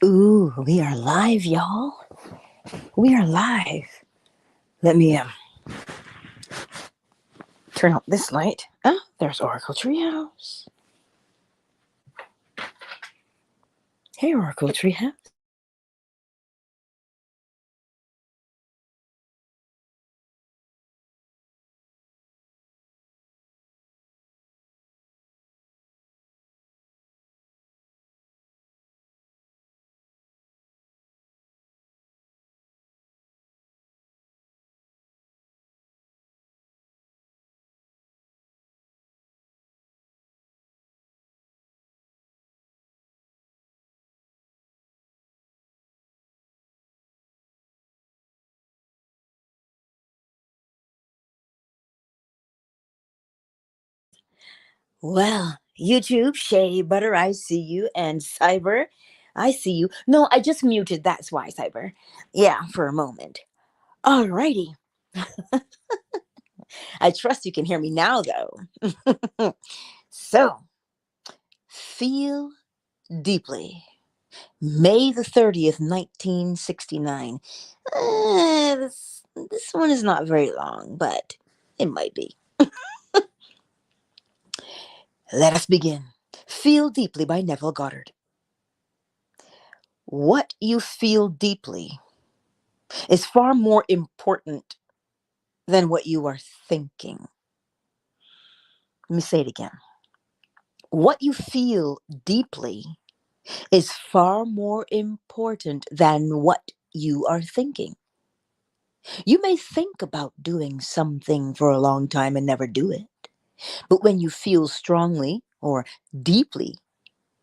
Ooh, we are live, y'all. We are live. Let me turn out this light. Oh, there's Oracle Treehouse. Hey, Oracle Treehouse. Well, YouTube, Shea Butter, I see you, and Cyber, I see you. No, I just muted. That's why, Cyber. Yeah, for a moment. Alrighty. I trust you can hear me now, though. So, feel deeply. May the 30th, 1969. This one is not very long, but it might be. Let us begin. Feel Deeply by Neville Goddard. What you feel deeply is far more important than what you are thinking. Let me say it again. What you feel deeply is far more important than what you are thinking. You may think about doing something for a long time and never do it. But when you feel strongly or deeply,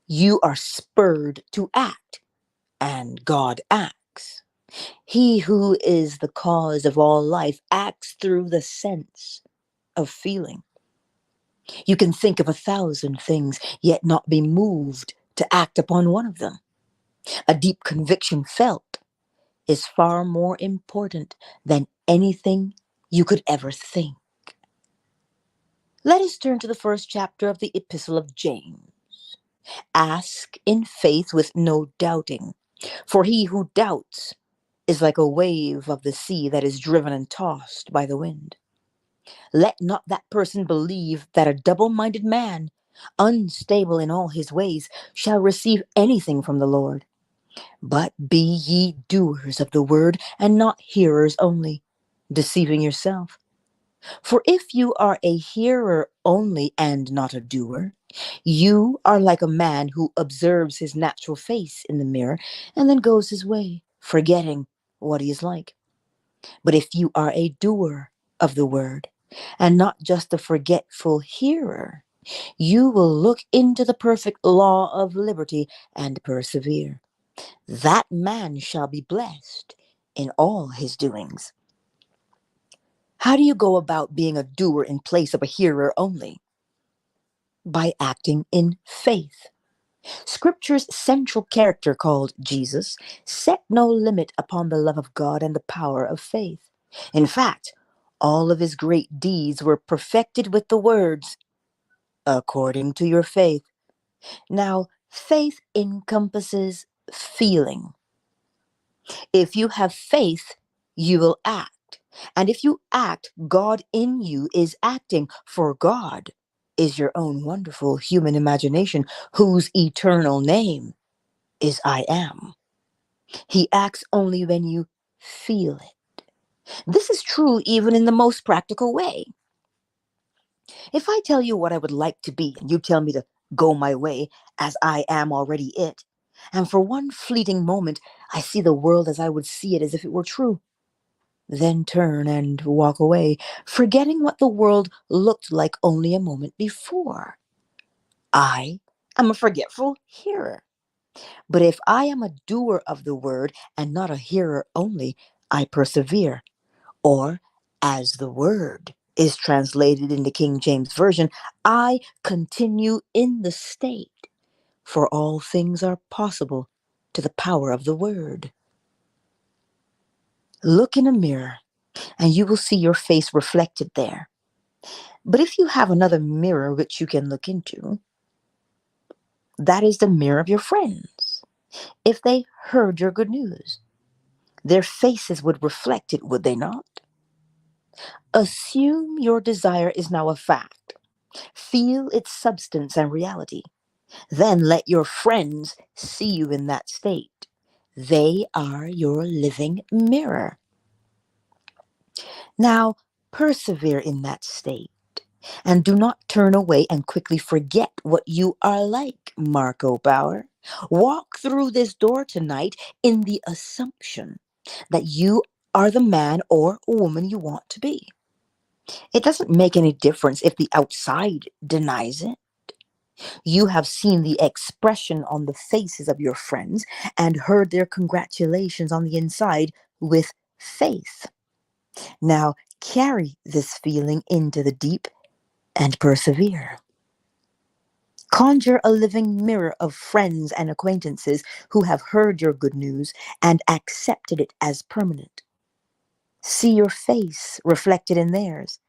you are spurred to act, and God acts. He who is the cause of all life acts through the sense of feeling. You can think of 1,000 things, yet not be moved to act upon one of them. A deep conviction felt is far more important than anything you could ever think. Let us turn to the first chapter of the Epistle of James. Ask in faith with no doubting, for he who doubts is like a wave of the sea that is driven and tossed by the wind. Let not that person believe that a double-minded man, unstable in all his ways, shall receive anything from the Lord. But be ye doers of the word, and not hearers only, deceiving yourself. For if you are a hearer only and not a doer, you are like a man who observes his natural face in the mirror and then goes his way, forgetting what he is like. But if you are a doer of the word, and not just a forgetful hearer, you will look into the perfect law of liberty and persevere. That man shall be blessed in all his doings. How do you go about being a doer in place of a hearer only? By acting in faith. Scripture's central character, called Jesus, set no limit upon the love of God and the power of faith. In fact, all of his great deeds were perfected with the words, according to your faith. Now, faith encompasses feeling. If you have faith, you will act. And if you act, God in you is acting, for God is your own wonderful human imagination, whose eternal name is I am. He acts only when you feel it. This is true even in the most practical way. If I tell you what I would like to be, and you tell me to go my way, as I am already it, and for one fleeting moment I see the world as I would see it as if it were true, then turn and walk away, forgetting what the world looked like only a moment before. I am a forgetful hearer. But if I am a doer of the word and not a hearer only, I persevere. Or, as the word is translated in the King James Version, I continue in the state, for all things are possible to the power of the word. Look in a mirror, and you will see your face reflected there. But if you have another mirror which you can look into, that is the mirror of your friends. If they heard your good news, their faces would reflect it, would they not? Assume your desire is now a fact. Feel its substance and reality. Then let your friends see you in that state. They are your living mirror. Now, persevere in that state. And do not turn away and quickly forget what you are like, Marco Bauer. Walk through this door tonight in the assumption that you are the man or woman you want to be. It doesn't make any difference if the outside denies it. You have seen the expression on the faces of your friends and heard their congratulations on the inside with faith. Now carry this feeling into the deep and persevere. Conjure a living mirror of friends and acquaintances who have heard your good news and accepted it as permanent. See your face reflected in theirs.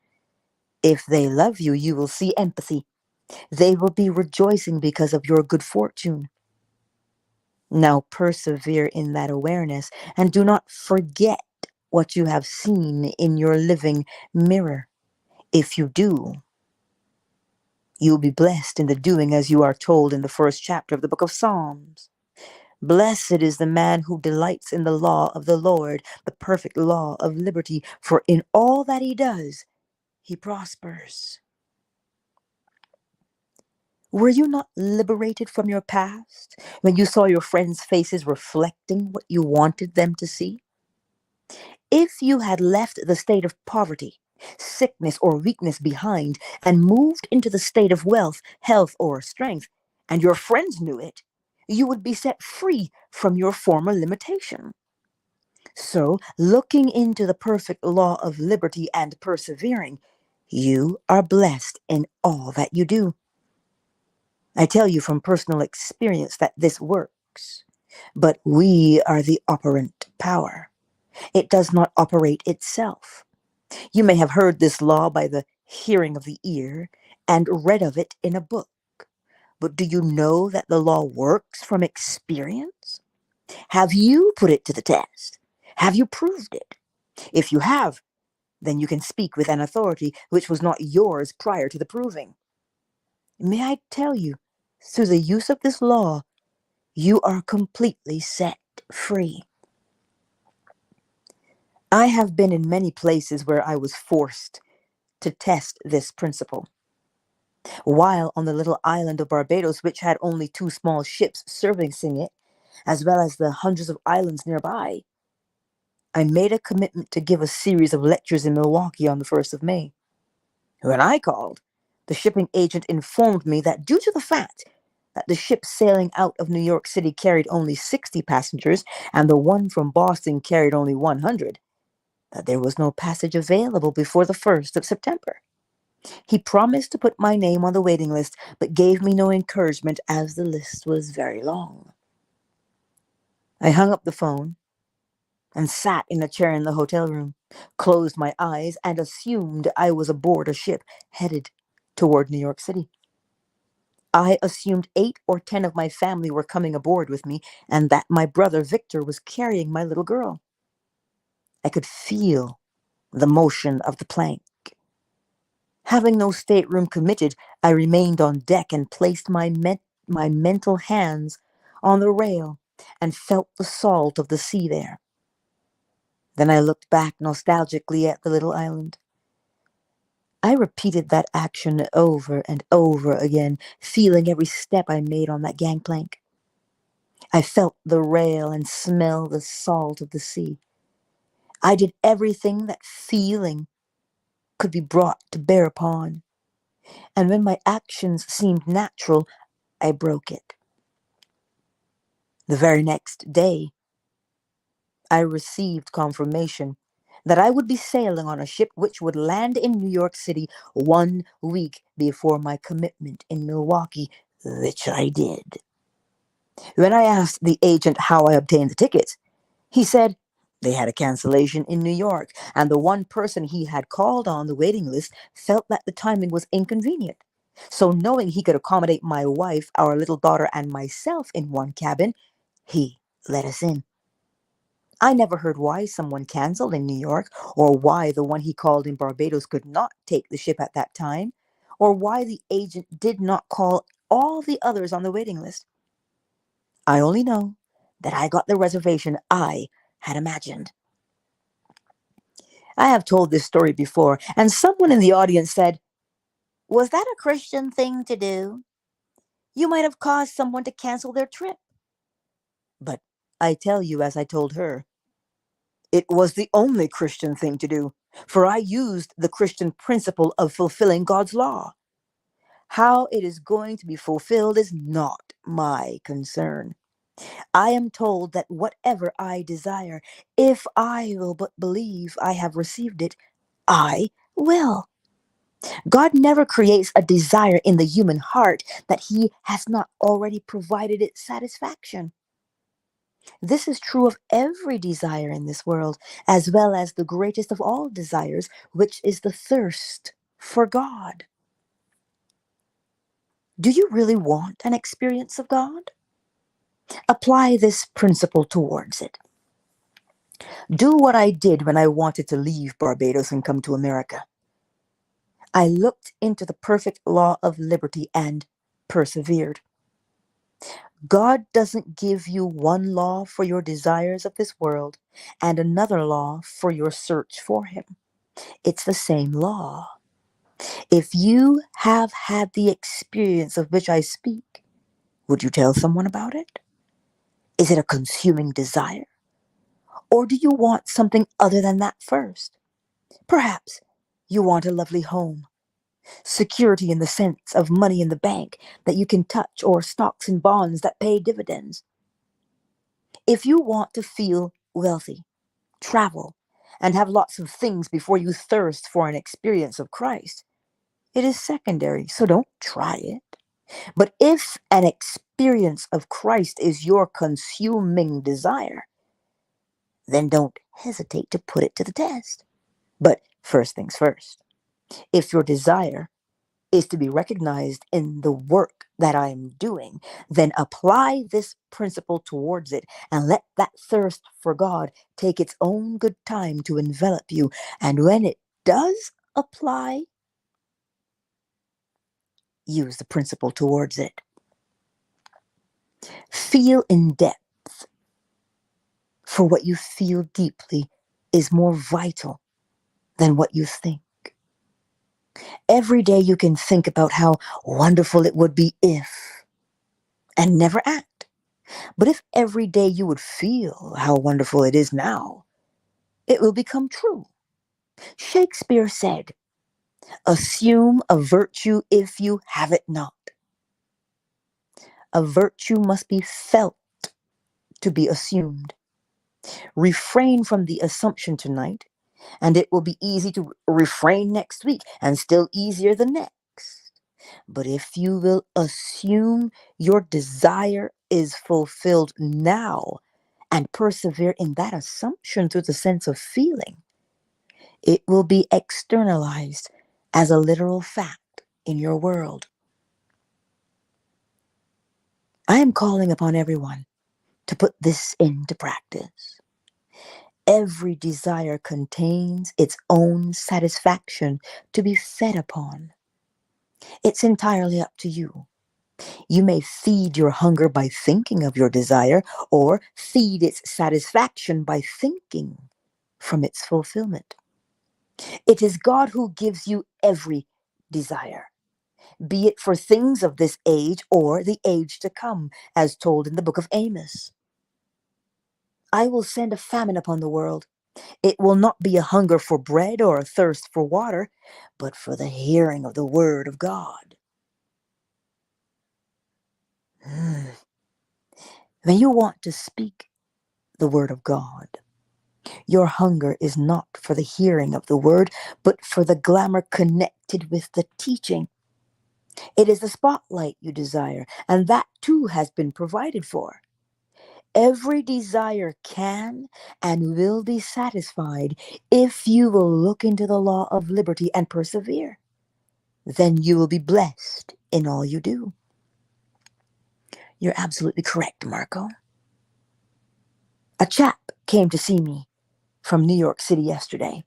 If they love you, you will see empathy. They will be rejoicing because of your good fortune. Now persevere in that awareness and do not forget what you have seen in your living mirror. If you do, you will be blessed in the doing, as you are told in the first chapter of the book of Psalms. Blessed is the man who delights in the law of the Lord, the perfect law of liberty, for in all that he does, he prospers. Were you not liberated from your past when you saw your friends' faces reflecting what you wanted them to see? If you had left the state of poverty, sickness, or weakness behind and moved into the state of wealth, health, or strength, and your friends knew it, you would be set free from your former limitation. So, looking into the perfect law of liberty and persevering, you are blessed in all that you do. I tell you from personal experience that this works, but we are the operant power. It does not operate itself. You may have heard this law by the hearing of the ear and read of it in a book. But do you know that the law works from experience? Have you put it to the test? Have you proved it? If you have, then you can speak with an authority which was not yours prior to the proving. May I tell you, through the use of this law, you are completely set free. I have been in many places where I was forced to test this principle. While on the little island of Barbados, which had only 2 small ships servicing it, as well as the hundreds of islands nearby, I made a commitment to give a series of lectures in Milwaukee on the 1st of May. When I called, the shipping agent informed me that due to the fact that the ship sailing out of New York City carried only 60 passengers and the one from Boston carried only 100, that there was no passage available before the 1st of September. He promised to put my name on the waiting list, but gave me no encouragement as the list was very long. I hung up the phone and sat in a chair in the hotel room, closed my eyes, and assumed I was aboard a ship headed toward New York City. I assumed 8 or 10 of my family were coming aboard with me, and that my brother Victor was carrying my little girl. I could feel the motion of the plank. Having no stateroom committed, I remained on deck and placed my mental hands on the rail and felt the salt of the sea there. Then I looked back nostalgically at the little island. I repeated that action over and over again, feeling every step I made on that gangplank. I felt the rail and smelled the salt of the sea. I did everything that feeling could be brought to bear upon. And when my actions seemed natural, I broke it. The very next day, I received confirmation that I would be sailing on a ship which would land in New York City 1 week before my commitment in Milwaukee, which I did. When I asked the agent how I obtained the tickets, he said they had a cancellation in New York, and the one person he had called on the waiting list felt that the timing was inconvenient. So knowing he could accommodate my wife, our little daughter, and myself in one cabin, He let us in. I never heard why someone canceled in New York, or why the one he called in Barbados could not take the ship at that time, or why the agent did not call all the others on the waiting list. I only know that I got the reservation I had imagined. I have told this story before, and someone in the audience said, "Was that a Christian thing to do? You might have caused someone to cancel their trip." But I tell you, as I told her, it was the only Christian thing to do, for I used the Christian principle of fulfilling God's law. How it is going to be fulfilled is not my concern. I am told that whatever I desire, if I will but believe I have received it, I will. God never creates a desire in the human heart that he has not already provided it satisfaction. This is true of every desire in this world, as well as the greatest of all desires, which is the thirst for God. Do you really want an experience of God? Apply this principle towards it. Do what I did when I wanted to leave Barbados and come to America. I looked into the perfect law of liberty and persevered. God doesn't give you one law for your desires of this world and another law for your search for him. It's the same law. If you have had the experience of which I speak, would you tell someone about it? Is it a consuming desire? Or do you want something other than that first? Perhaps you want a lovely home, security in the sense of money in the bank that you can touch, or stocks and bonds that pay dividends. If you want to feel wealthy, travel, and have lots of things before you thirst for an experience of Christ, it is secondary, so don't try it. But if an experience of Christ is your consuming desire, then don't hesitate to put it to the test. But first things first, if your desire is to be recognized in the work that I am doing, then apply this principle towards it and let that thirst for God take its own good time to envelop you. And when it does apply, use the principle towards it. Feel in depth, for what you feel deeply is more vital than what you think. Every day you can think about how wonderful it would be if, and never act. But if every day you would feel how wonderful it is now, it will become true. Shakespeare said, "Assume a virtue if you have it not." A virtue must be felt to be assumed. Refrain from the assumption tonight, and it will be easy to refrain next week, and still easier the next. But if you will assume your desire is fulfilled now and persevere in that assumption through the sense of feeling, it will be externalized as a literal fact in your world. I am calling upon everyone to put this into practice. Every desire contains its own satisfaction to be fed upon. It's entirely up to you. You may feed your hunger by thinking of your desire, or feed its satisfaction by thinking from its fulfillment. It is God who gives you every desire, be it for things of this age or the age to come, as told in the book of Amos. I will send a famine upon the world. It will not be a hunger for bread or a thirst for water, but for the hearing of the word of God. When you want to speak the word of God, your hunger is not for the hearing of the word, but for the glamour connected with the teaching. It is the spotlight you desire, and that too has been provided for. Every desire can and will be satisfied if you will look into the law of liberty and persevere. Then you will be blessed in all you do. You're absolutely correct, Marco. A chap came to see me from New York City yesterday.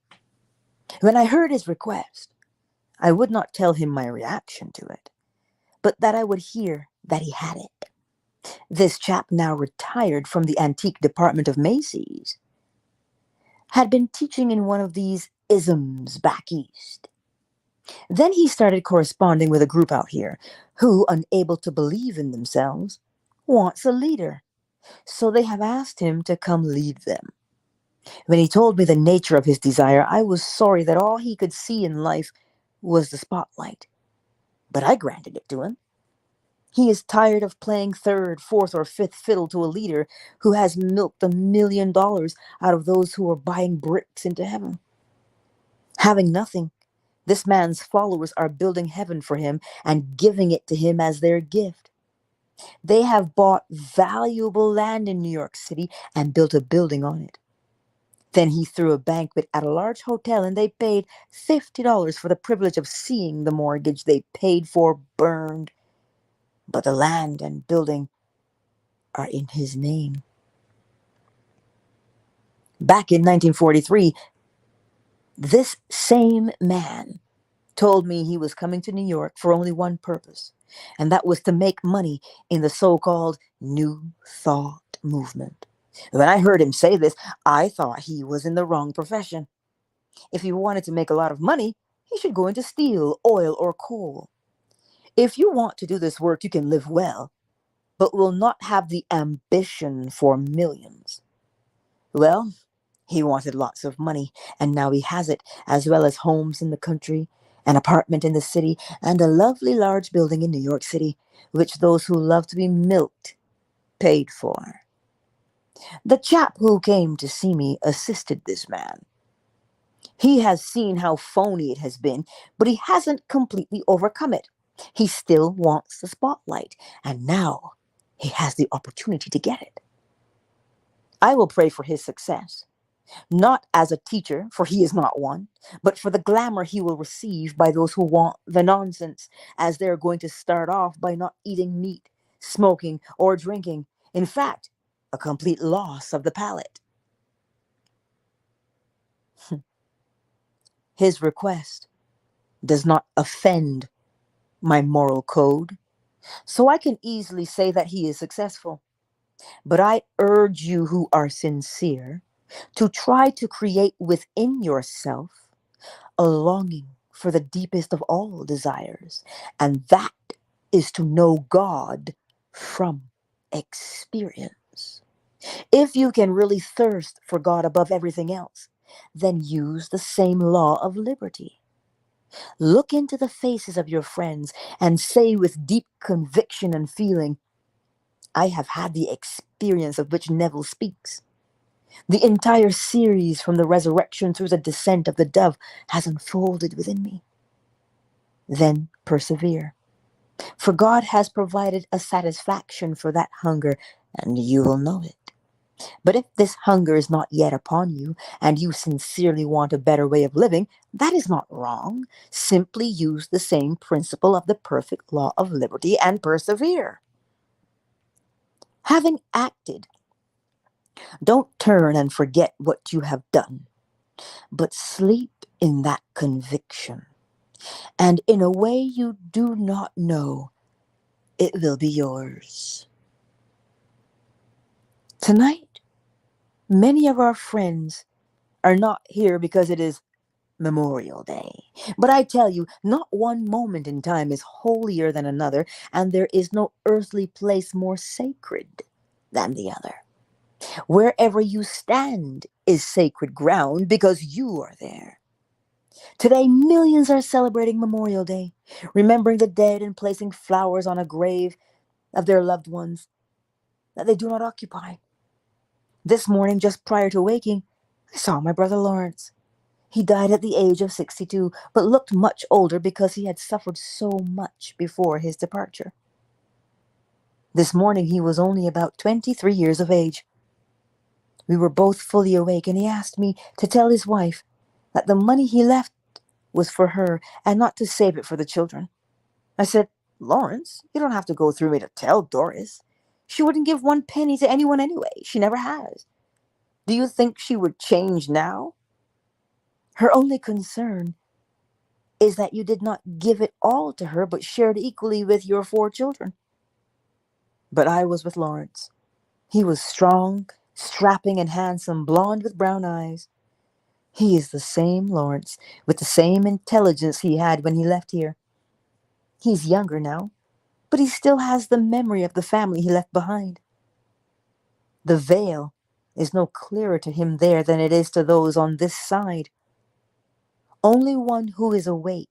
When I heard his request, I would not tell him my reaction to it, but that I would hear that he had it. This chap, now retired from the antique department of Macy's, had been teaching in one of these isms back east. Then he started corresponding with a group out here who, unable to believe in themselves, wants a leader. So they have asked him to come lead them. When he told me the nature of his desire, I was sorry that all he could see in life was the spotlight. But I granted it to him. He is tired of playing third, fourth, or fifth fiddle to a leader who has milked $1 million out of those who are buying bricks into heaven. Having nothing, this man's followers are building heaven for him and giving it to him as their gift. They have bought valuable land in New York City and built a building on it. Then he threw a banquet at a large hotel and they paid $50 for the privilege of seeing the mortgage they paid for burned. But the land and building are in his name. Back in 1943, this same man told me he was coming to New York for only one purpose, and that was to make money in the so-called New Thought movement. When I heard him say this, I thought he was in the wrong profession. If he wanted to make a lot of money, he should go into steel, oil, or coal. If you want to do this work, you can live well, but will not have the ambition for millions. Well, he wanted lots of money, and now he has it, as well as homes in the country, an apartment in the city, and a lovely large building in New York City, which those who love to be milked paid for. The chap who came to see me assisted this man. He has seen how phony it has been, but he hasn't completely overcome it. He still wants the spotlight, and now he has the opportunity to get it. I will pray for his success, not as a teacher, for he is not one, but for the glamour he will receive by those who want the nonsense, as they're going to start off by not eating meat, smoking, or drinking. In fact, a complete loss of the palate. His request does not offend my moral code, so I can easily say that he is successful. But I urge you who are sincere to try to create within yourself a longing for the deepest of all desires, and that is to know God from experience. If you can really thirst for God above everything else, then use the same law of liberty. Look into the faces of your friends and say with deep conviction and feeling, I have had the experience of which Neville speaks. The entire series from the resurrection through the descent of the dove has unfolded within me. Then persevere, for God has provided a satisfaction for that hunger, and you will know it. But if this hunger is not yet upon you, and you sincerely want a better way of living, that is not wrong. Simply use the same principle of the perfect law of liberty and persevere. Having acted, don't turn and forget what you have done, but sleep in that conviction. And in a way you do not know, it will be yours. Tonight, many of our friends are not here because it is Memorial Day. But I tell you, not one moment in time is holier than another, and there is no earthly place more sacred than the other. Wherever you stand is sacred ground because you are there. Today, millions are celebrating Memorial Day, remembering the dead and placing flowers on a grave of their loved ones that they do not occupy. This morning, just prior to waking, I saw my brother Lawrence. He died at the age of 62, but looked much older because he had suffered so much before his departure. This morning, he was only about 23 years of age. We were both fully awake, and he asked me to tell his wife that the money he left was for her and not to save it for the children. I said, Lawrence, you don't have to go through me to tell Doris. She wouldn't give one penny to anyone anyway. She never has. Do you think she would change now? Her only concern is that you did not give it all to her, but shared equally with your 4 children. But I was with Lawrence. He was strong, strapping, and handsome, blond with brown eyes. He is the same Lawrence, with the same intelligence he had when he left here. He's younger now, but he still has the memory of the family he left behind. The veil is no clearer to him there than it is to those on this side. Only one who is awake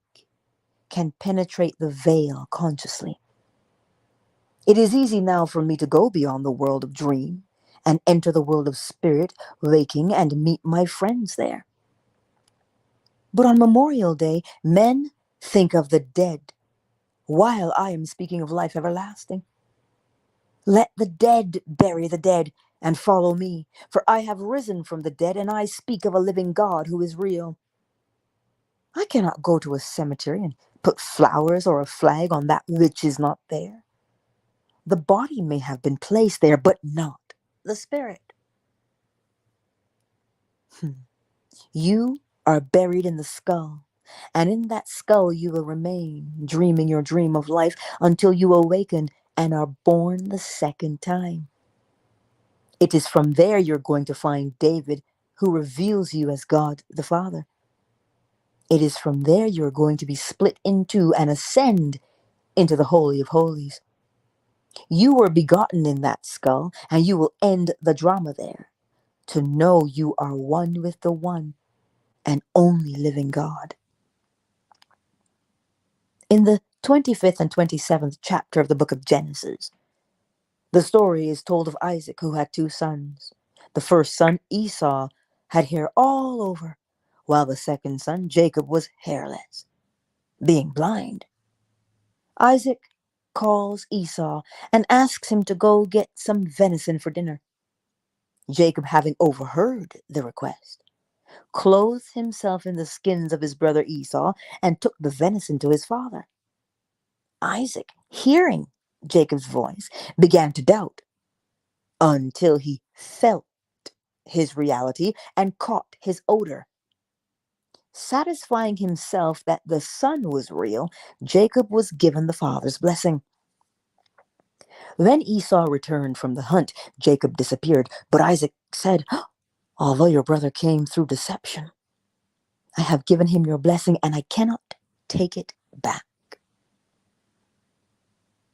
can penetrate the veil consciously. It is easy now for me to go beyond the world of dream and enter the world of spirit, waking, and meet my friends there. But on Memorial Day, men think of the dead, while I am speaking of life everlasting. Let the dead bury the dead and follow me, for I have risen from the dead, and I speak of a living God who is real. I cannot go to a cemetery and put flowers or a flag on that which is not there. The body may have been placed there, but not the spirit. You are buried in the skull, and in that skull you will remain, dreaming your dream of life until you awaken and are born the second time. It is from there you're going to find David, who reveals you as God the Father. It is from there you're going to be split in two and ascend into the Holy of Holies. You were begotten in that skull, and you will end the drama there, to know you are one with the one and only living God. In the 25th and 27th chapter of the book of Genesis, the story is told of Isaac, who had 2 sons. The first son, Esau, had hair all over, while the second son, Jacob, was hairless, being blind. Isaac calls Esau and asks him to go get some venison for dinner. Jacob, having overheard the request, clothed himself in the skins of his brother Esau and took the venison to his father. Isaac, hearing Jacob's voice, began to doubt until he felt his reality and caught his odor. Satisfying himself that the son was real, Jacob was given the father's blessing. When Esau returned from the hunt, Jacob disappeared, but Isaac said, "Although your brother came through deception, I have given him your blessing, and I cannot take it back."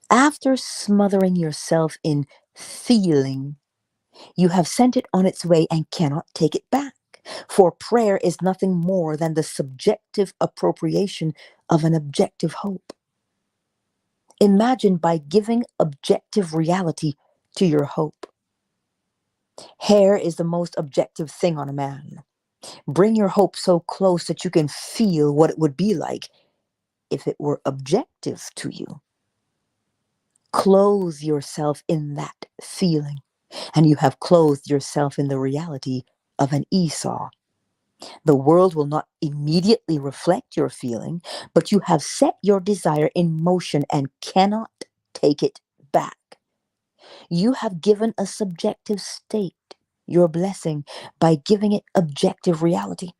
After smothering yourself in feeling, you have sent it on its way and cannot take it back. For prayer is nothing more than the subjective appropriation of an objective hope. Imagine by giving objective reality to your hope. Hair is the most objective thing on a man. Bring your hope so close that you can feel what it would be like if it were objective to you. Clothe yourself in that feeling, and you have clothed yourself in the reality of an Esau. The world will not immediately reflect your feeling, but you have set your desire in motion and cannot take it back. You have given a subjective state your blessing by giving it objective reality.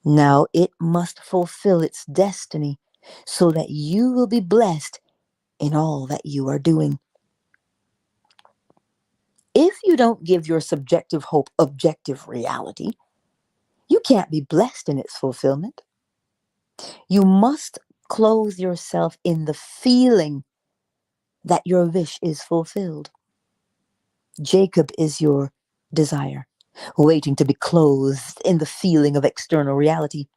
Now it must fulfill its destiny so that you will be blessed in all that you are doing. If you don't give your subjective hope objective reality, you can't be blessed in its fulfillment. You must clothe yourself in the feeling that your wish is fulfilled. Jacob is your desire, waiting to be clothed in the feeling of external reality.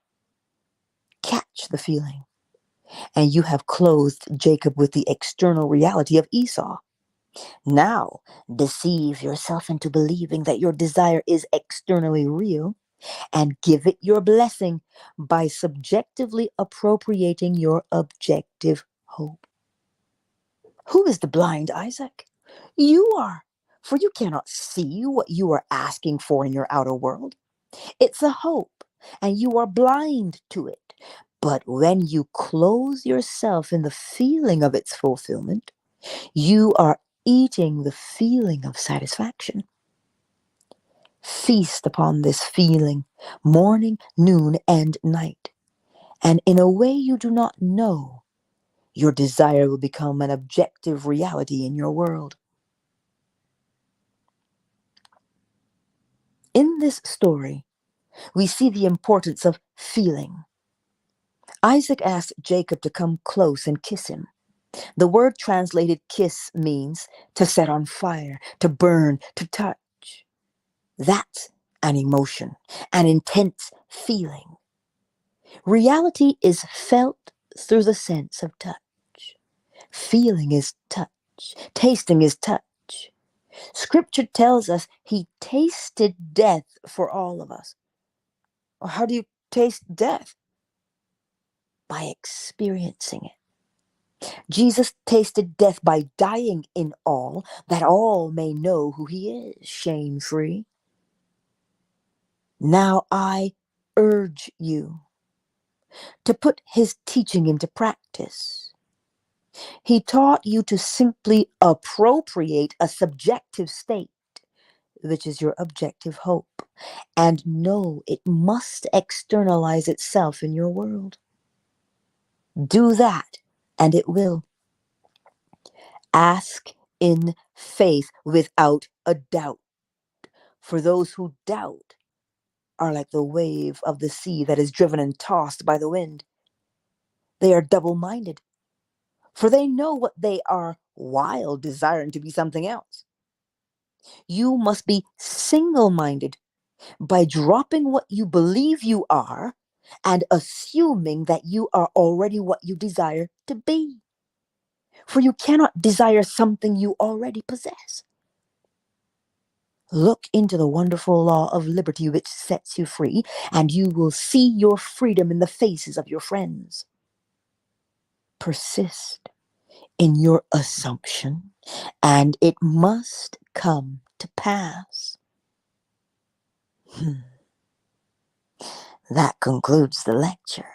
Catch the feeling, and you have clothed Jacob with the external reality of Esau. Now, deceive yourself into believing that your desire is externally real and give it your blessing by subjectively appropriating your objective hope. Who is the blind, Isaac? You are, for you cannot see what you are asking for in your outer world. It's a hope, and you are blind to it. But when you clothe yourself in the feeling of its fulfillment, you are eating the feeling of satisfaction. Feast upon this feeling, morning, noon, and night. And in a way you do not know, your desire will become an objective reality in your world. In this story, we see the importance of feeling. Isaac asked Jacob to come close and kiss him. The word translated kiss means to set on fire, to burn, to touch. That's an emotion, an intense feeling. Reality is felt through the sense of touch. Feeling is touch. Tasting is touch. Scripture tells us he tasted death for all of us. Well, how do you taste death? By experiencing it. Jesus tasted death by dying in all, that all may know who he is, shame-free. Now I urge you to put his teaching into practice. He taught you to simply appropriate a subjective state, which is your objective hope, and know it must externalize itself in your world. Do that, and it will. Ask in faith without a doubt. For those who doubt are like the wave of the sea that is driven and tossed by the wind. They are double-minded, for they know what they are while desiring to be something else. You must be single-minded by dropping what you believe you are and assuming that you are already what you desire to be. For you cannot desire something you already possess. Look into the wonderful law of liberty which sets you free, and you will see your freedom in the faces of your friends. Persist in your assumption, and it must come to pass. That concludes the lecture.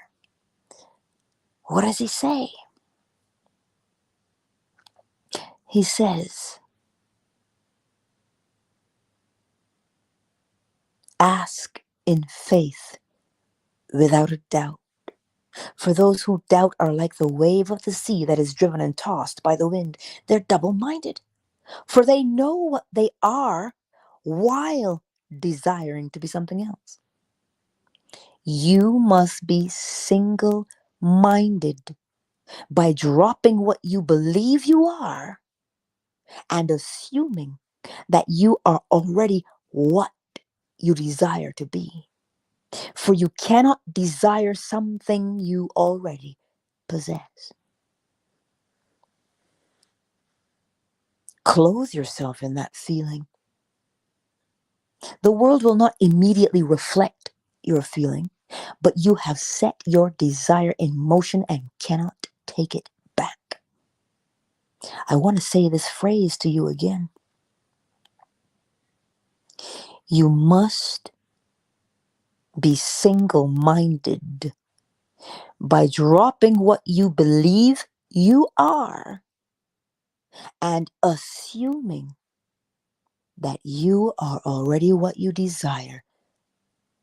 What does he say? He says, ask in faith without a doubt. For those who doubt are like the wave of the sea that is driven and tossed by the wind. They're double-minded, for they know what they are while desiring to be something else. You must be single-minded by dropping what you believe you are and assuming that you are already what you desire to be. For you cannot desire something you already possess. Clothe yourself in that feeling. The world will not immediately reflect your feeling, but you have set your desire in motion and cannot take it back. I want to say this phrase to you again. You must be single-minded by dropping what you believe you are and assuming that you are already what you desire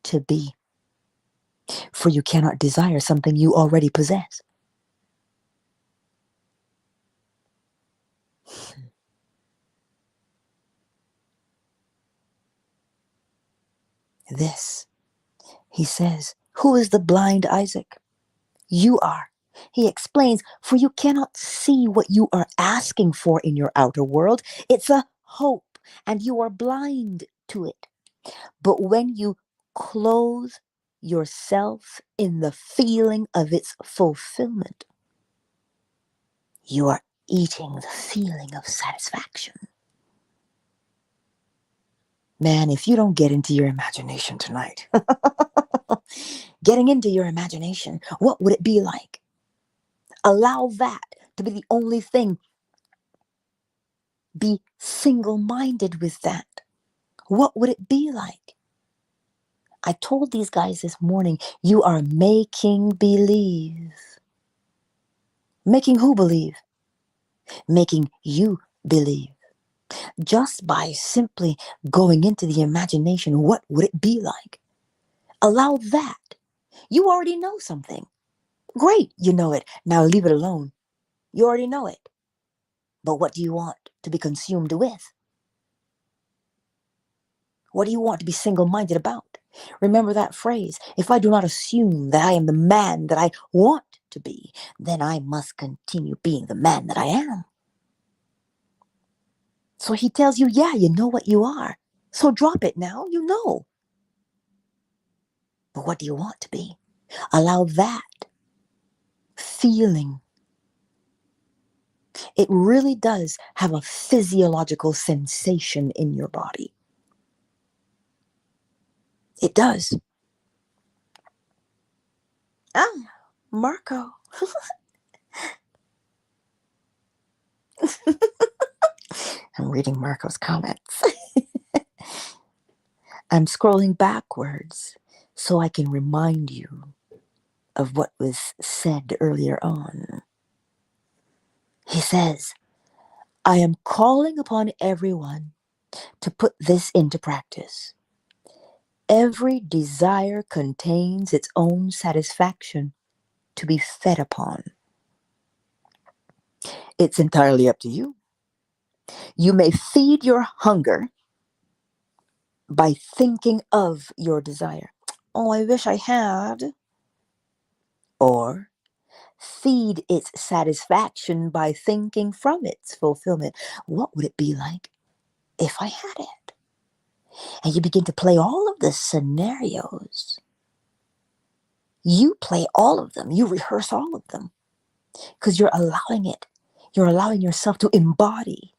to be. For you cannot desire something you already possess. This, he says, who is the blind Isaac? You are. He explains, for you cannot see what you are asking for in your outer world. It's a hope, and you are blind to it. But when you clothe yourself in the feeling of its fulfillment, you are eating the feeling of satisfaction. Man, if you don't get into your imagination tonight, getting into your imagination, what would it be like? Allow that to be the only thing. Be single-minded with that. What would it be like? I told these guys this morning, you are making believe. Making who believe? Making you believe. Just by simply going into the imagination, what would it be like? Allow that. You already know something. Great, you know it. Now leave it alone. You already know it. But what do you want to be consumed with? What do you want to be single-minded about? Remember that phrase. If I do not assume that I am the man that I want to be, then I must continue being the man that I am. So he tells you, yeah, you know what you are. So drop it now, you know. But what do you want to be? Allow that feeling. It really does have a physiological sensation in your body. It does. Ah, Marco. I'm reading Marco's comments. I'm scrolling backwards so I can remind you of what was said earlier on. He says, I am calling upon everyone to put this into practice. Every desire contains its own satisfaction to be fed upon. It's entirely up to you. You may feed your hunger by thinking of your desire. Oh, I wish I had. Or feed its satisfaction by thinking from its fulfillment. What would it be like if I had it? And you begin to play all of the scenarios. You play all of them. You rehearse all of them because you're allowing it. You're allowing yourself to embody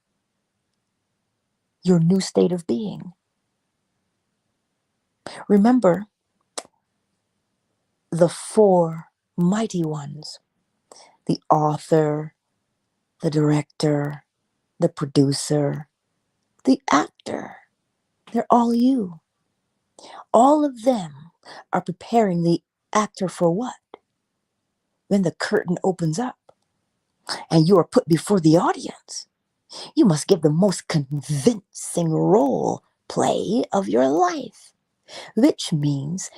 your new state of being. Remember the four mighty ones: the author, the director, the producer, the actor. They're all you. All of them are preparing the actor for what? When the curtain opens up and you are put before the audience, you must give the most convincing role play of your life, which means,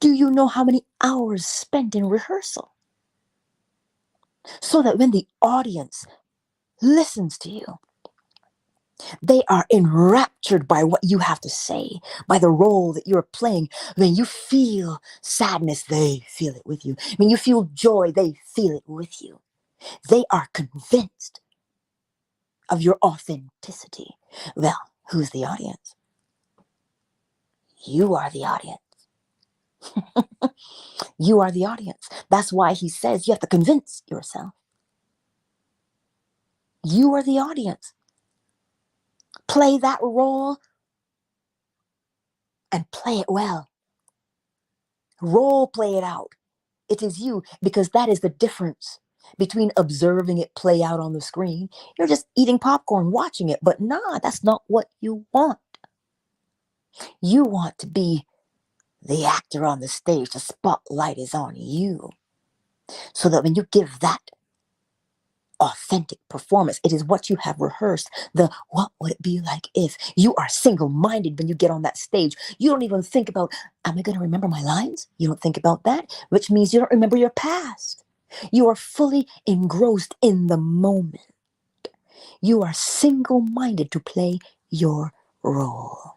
do you know how many hours spent in rehearsal? So that when the audience listens to you, they are enraptured by what you have to say, by the role that you're playing. When you feel sadness, they feel it with you. When you feel joy, they feel it with you. They are convinced of your authenticity. Well, who's the audience? You are the audience. You are the audience. That's why he says you have to convince yourself. You are the audience. Play that role and play it well. Role play it out. It is you, because that is the difference between observing it play out on the screen. You're just eating popcorn, watching it, but nah, that's not what you want. You want to be the actor on the stage. The spotlight is on you. So that when you give that authentic performance, it is what you have rehearsed. The what would it be like if you are single-minded when you get on that stage. You don't even think about, am I going to remember my lines? You don't think about that, which means you don't remember your past. You are fully engrossed in the moment. You are single-minded to play your role.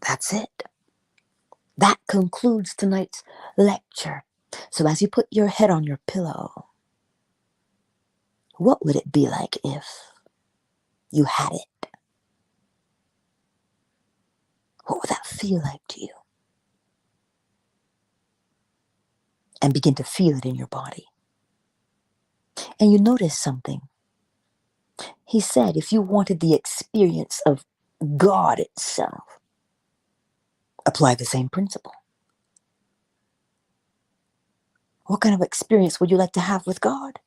That's it. That concludes tonight's lecture. So as you put your head on your pillow, what would it be like if you had it? What would that feel like to you? And begin to feel it in your body. And you notice something. He said if you wanted the experience of God itself, apply the same principle. What kind of experience would you like to have with God?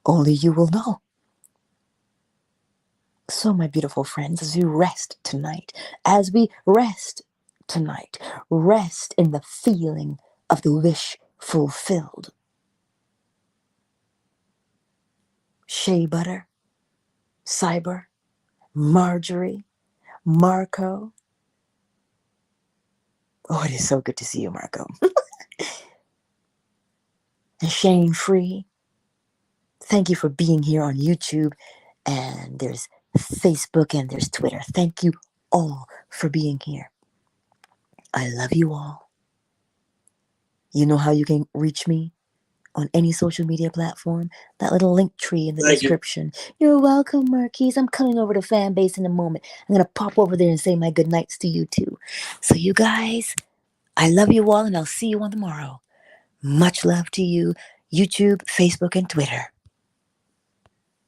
Only you will know. So, my beautiful friends, as we rest tonight, rest in the feeling of the wish fulfilled. Shea Butter, Cyber, Marjorie, Marco. Oh, it is so good to see you, Marco. And Shane Free. Thank you for being here on YouTube. And there's Facebook and there's Twitter. Thank you all for being here. I love you all. You know how you can reach me on any social media platform? That little link tree in the description. You're welcome, Marquise. I'm coming over to Fanbase in a moment. I'm going to pop over there and say my good nights to you too. So you guys, I love you all and I'll see you on tomorrow. Much love to you, YouTube, Facebook, and Twitter.